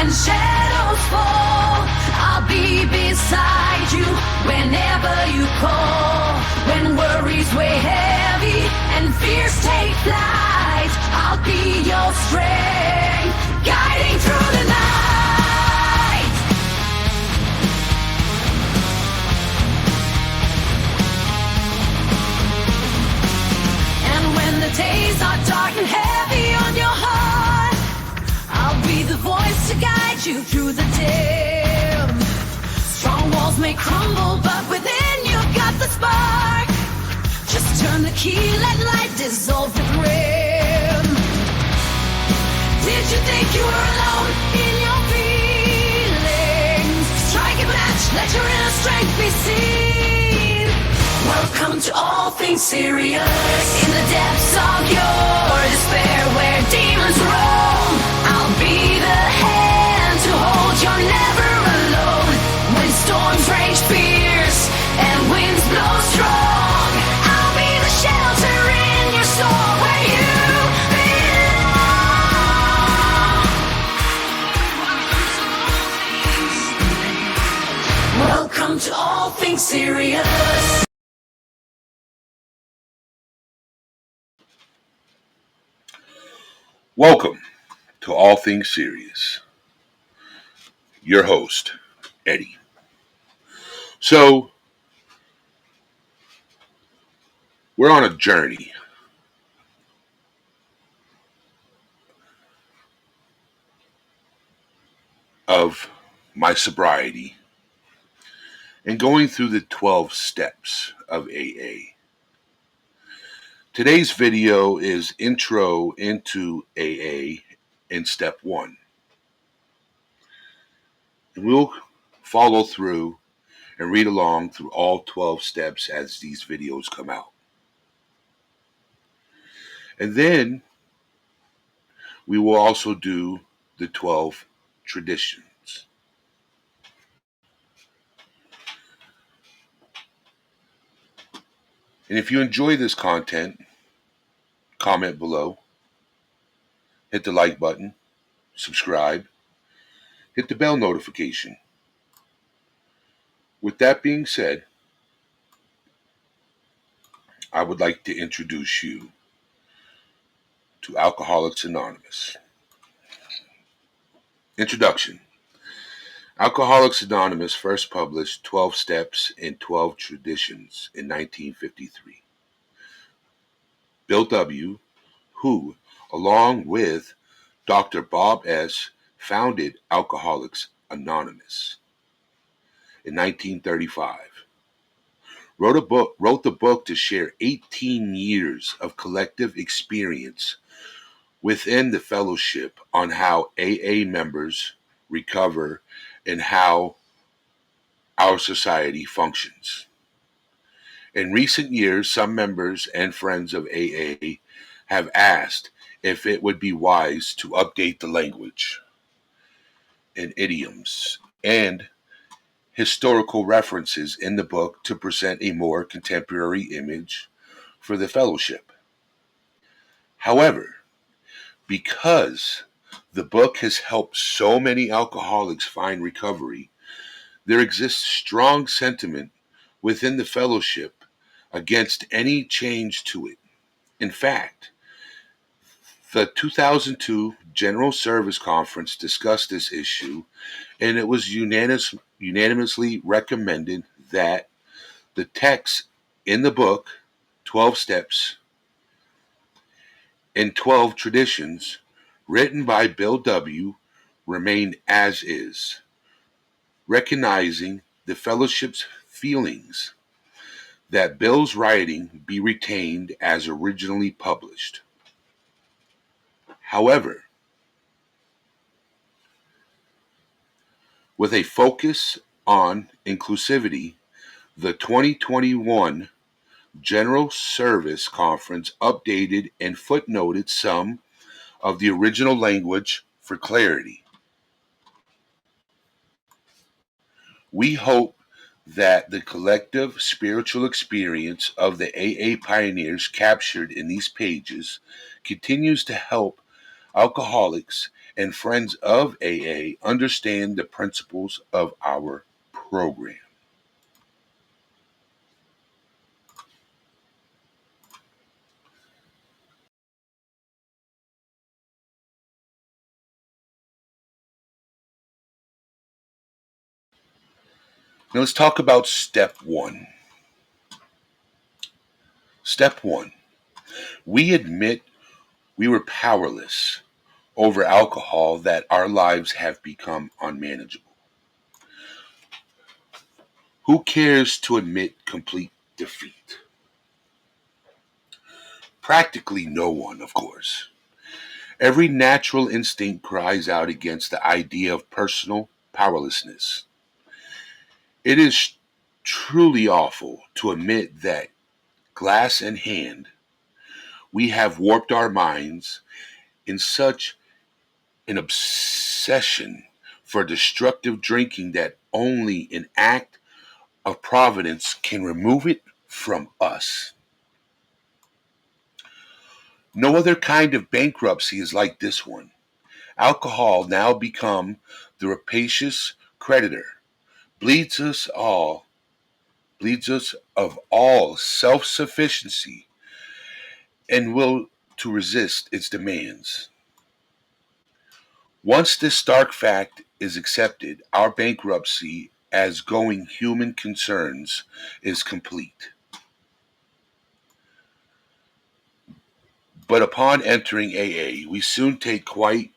and shadows fall, I'll be beside you whenever you call. When worries weigh heavy and fears take flight, I'll be your strength, guiding through the night. And when the days are dark and heavy on your heart, I'll be the voice to guide you through the dim. Strong walls may crumble, but within you've got the spark. Just turn the key, let light dissolve the grim. Did you think you were alone in your feelings? Strike a match, let your inner strength be seen. Welcome to All Things Serious. In the depths of your despair, where demons roam, I'll be the hand to hold. You're never alone. When storms rage fierce and winds blow strong, I'll be the shelter in your soul where you belong. Welcome to All Things Serious. Welcome to All Things Serious. Your host, Eddie. So, we're on a journey of my sobriety and going through the 12 steps of AA. Today's video is intro into AA in step 1. And we'll follow through and read along through all 12 steps as these videos come out. And then we will also do the 12 traditions. And if you enjoy this content, comment below, hit the like button, subscribe, hit the bell notification. With that being said, I would like to introduce you to Alcoholics Anonymous. Introduction. Alcoholics Anonymous first published 12 Steps and 12 Traditions in 1953. Bill W., who, along with Dr. Bob S., founded Alcoholics Anonymous in 1935. Wrote the book to share 18 years of collective experience within the fellowship on how AA members recover and how our society functions. In recent years, some members and friends of AA have asked if it would be wise to update the language and idioms and historical references in the book to present a more contemporary image for the fellowship. However, because the book has helped so many alcoholics find recovery, there exists strong sentiment within the fellowship against any change to it. In fact, the 2002 General Service Conference discussed this issue, and it was unanimously recommended that the text in the book, 12 Steps and 12 Traditions, written by Bill W., remain as is, recognizing the fellowship's feelings that Bill's writing be retained as originally published. However, with a focus on inclusivity, the 2021 General Service Conference updated and footnoted some of the original language for clarity. We hope that the collective spiritual experience of the AA pioneers captured in these pages continues to help alcoholics and friends of AA understand the principles of our program. Now let's talk about step one. Step one, we admit we were powerless over alcohol, that our lives have become unmanageable. Who cares to admit complete defeat? Practically no one, of course. Every natural instinct cries out against the idea of personal powerlessness. It is truly awful to admit that, glass in hand, we have warped our minds in such an obsession for destructive drinking that only an act of providence can remove it from us. No other kind of bankruptcy is like this one. Alcohol, now become the rapacious creditor, bleeds us all, bleeds us of all self-sufficiency and will to resist its demands. Once this stark fact is accepted, our bankruptcy as going human concerns is complete. But upon entering AA, we soon take quite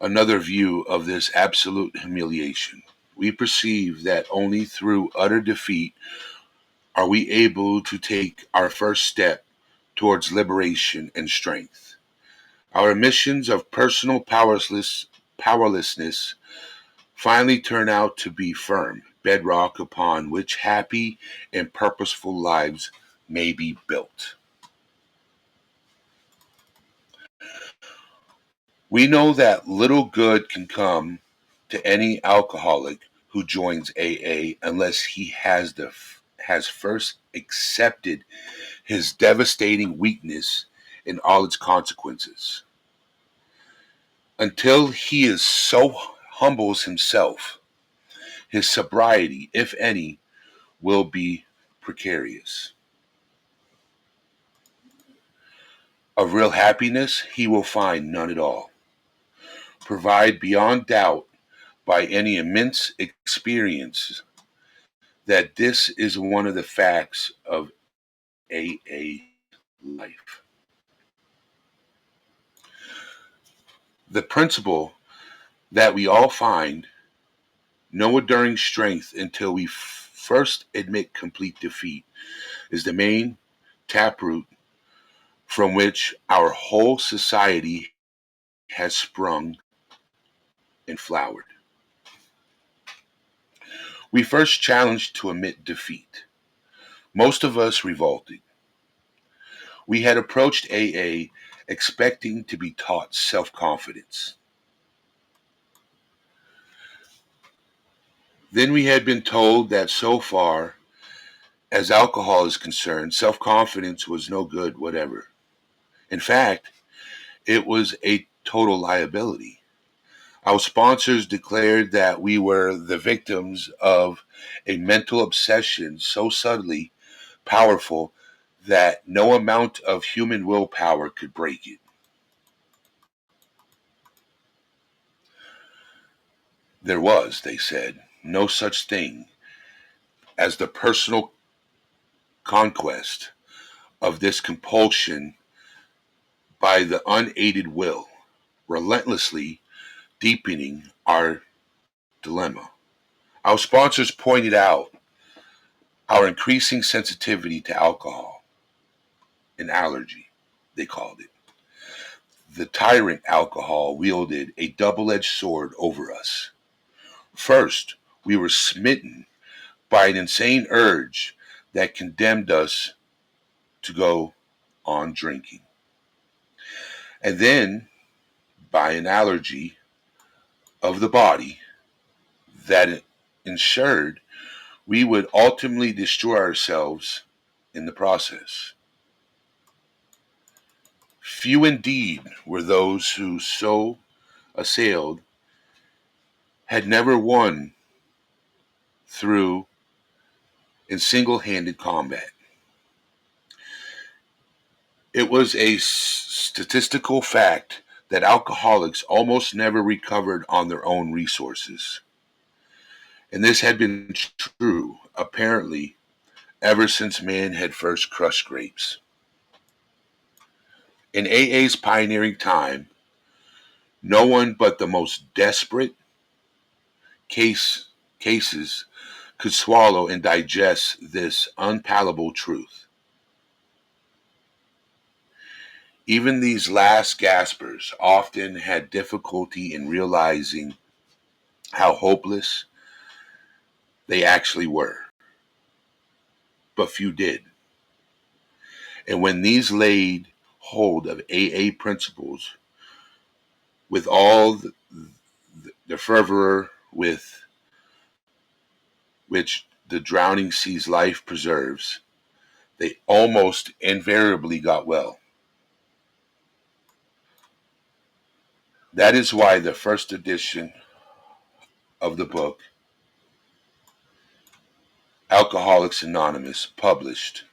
another view of this absolute humiliation. We perceive that only through utter defeat are we able to take our first step towards liberation and strength. Our admissions of personal powerlessness finally turn out to be firm bedrock upon which happy and purposeful lives may be built. We know that little good can come to any alcoholic who joins AA unless he has first accepted his devastating weakness and all its consequences. Until he is so humbles himself, his sobriety, if any, will be precarious. Of real happiness, he will find none at all. Provide beyond doubt by any immense experience that this is one of the facts of AA life. The principle that we all find no enduring strength until we first admit complete defeat is the main taproot from which our whole society has sprung and flowered. We first challenged to admit defeat. Most of us revolted. We had approached AA expecting to be taught self-confidence. Then we had been told that so far as alcohol is concerned, self-confidence was no good whatever. In fact, it was a total liability. Our sponsors declared that we were the victims of a mental obsession so subtly powerful that no amount of human willpower could break it. There was, they said, no such thing as the personal conquest of this compulsion by the unaided will, relentlessly deepening our dilemma. Our sponsors pointed out our increasing sensitivity to alcohol, an allergy, they called it. The tyrant alcohol wielded a double-edged sword over us. First, we were smitten by an insane urge that condemned us to go on drinking. And then, by an allergy of the body that ensured we would ultimately destroy ourselves in the process. Few indeed were those who so assailed had never won through in single-handed combat. It was a statistical fact that alcoholics almost never recovered on their own resources. And this had been true, apparently, ever since man had first crushed grapes. In AA's pioneering time, no one but the most desperate cases could swallow and digest this unpalatable truth. Even these last gaspers often had difficulty in realizing how hopeless they actually were, but few did. And when these laid hold of AA principles with all the fervor with which the drowning sea's life preserves, they almost invariably got well. That is why the first edition of the book, Alcoholics Anonymous, published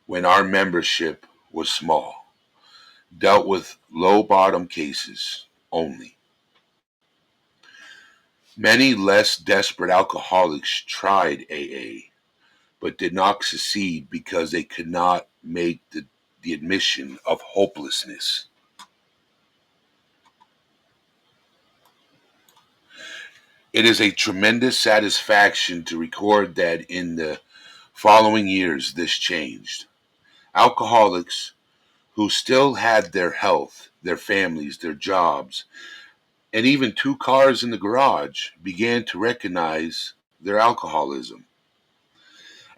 when our membership was small, dealt with low bottom cases only. Many less desperate alcoholics tried AA, but did not succeed because they could not make the admission of hopelessness. It is a tremendous satisfaction to record that in the following years this changed. Alcoholics who still had their health, their families, their jobs, and even 2 cars in the garage began to recognize their alcoholism.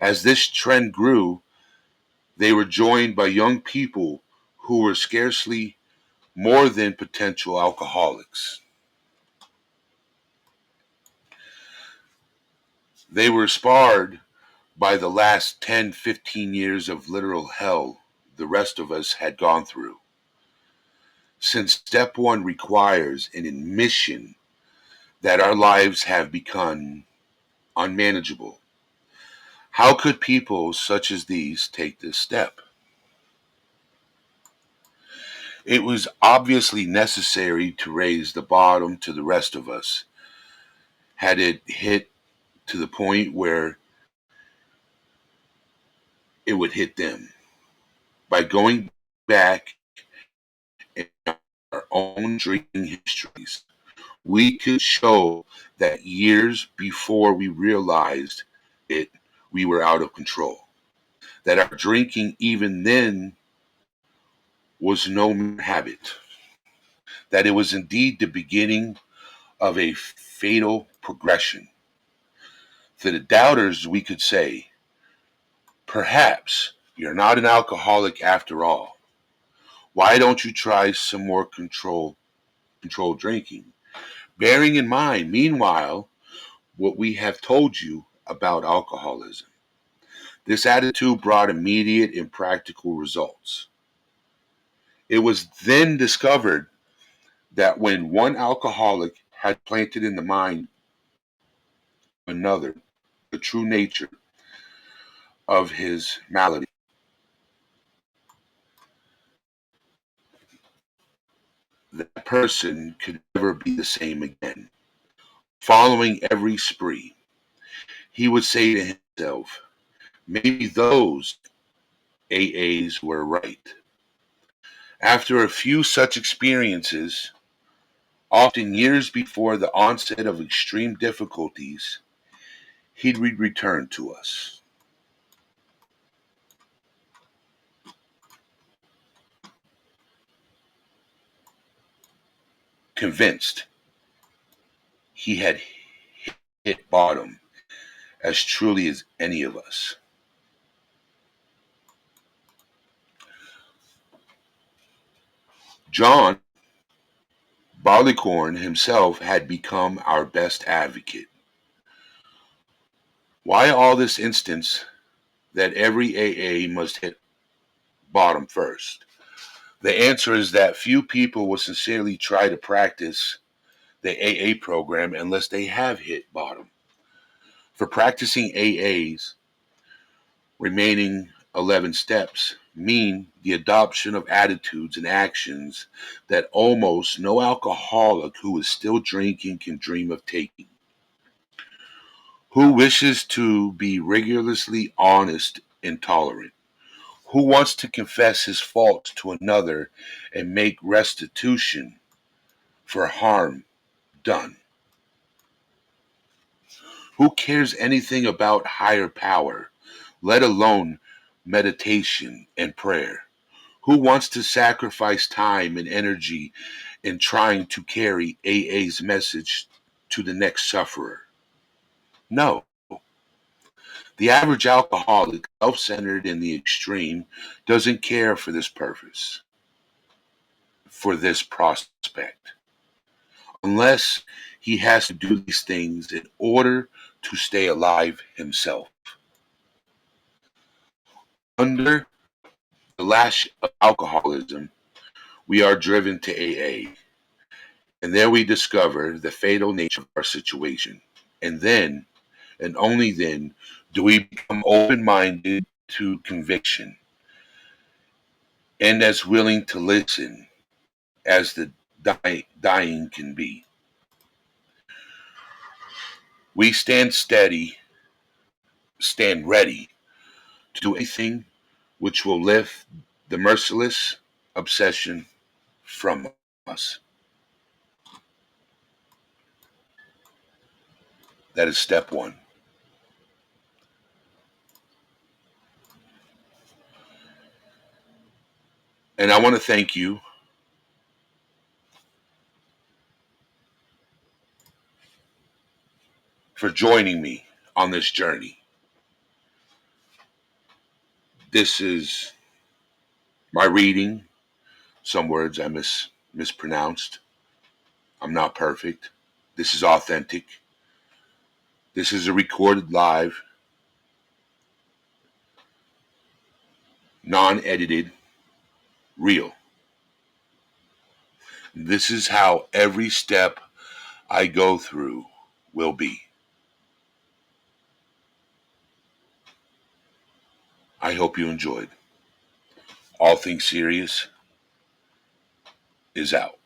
As this trend grew, they were joined by young people who were scarcely more than potential alcoholics. They were sparred by the last 10, 15 years of literal hell the rest of us had gone through. Since step one requires an admission that our lives have become unmanageable, how could people such as these take this step? It was obviously necessary to raise the bottom to the rest of us. Had it hit to the point where it would hit them. By going back in our own drinking histories, we could show that years before we realized it, we were out of control. That our drinking even then was no mere habit. That it was indeed the beginning of a fatal progression. To the doubters, we could say, perhaps you're not an alcoholic after all. Why don't you try some more controlled drinking? Bearing in mind, meanwhile, what we have told you about alcoholism. This attitude brought immediate and practical results. It was then discovered that when one alcoholic had planted in the mind of another the true nature of his malady, that person could never be the same again. Following every spree, he would say to himself, maybe those AAs were right. After a few such experiences, often years before the onset of extreme difficulties, he'd return to us, convinced he had hit bottom as truly as any of us. John Barleycorn himself had become our best advocate. Why all this instance that every AA must hit bottom first? The answer is that few people will sincerely try to practice the AA program unless they have hit bottom. For practicing AA's remaining 11 steps mean the adoption of attitudes and actions that almost no alcoholic who is still drinking can dream of taking. Who wishes to be rigorously honest and tolerant? Who wants to confess his faults to another and make restitution for harm done? Who cares anything about higher power, let alone meditation and prayer? Who wants to sacrifice time and energy in trying to carry AA's message to the next sufferer? No. The average alcoholic, self-centered in the extreme, doesn't care for this purpose, for this prospect, unless he has to do these things in order to stay alive himself. Under the lash of alcoholism, we are driven to AA, and there we discover the fatal nature of our situation. And then, and only then, do we become open-minded to conviction and as willing to listen as the dying can be. We stand steady, stand ready to do anything which will lift the merciless obsession from us. That is step one. And I want to thank you for joining me on this journey. This is my reading. Some words I mispronounced. I'm not perfect. This is authentic. This is a recorded live, non-edited, real. This is how every step I go through will be. I hope you enjoyed. All Things Serious is out.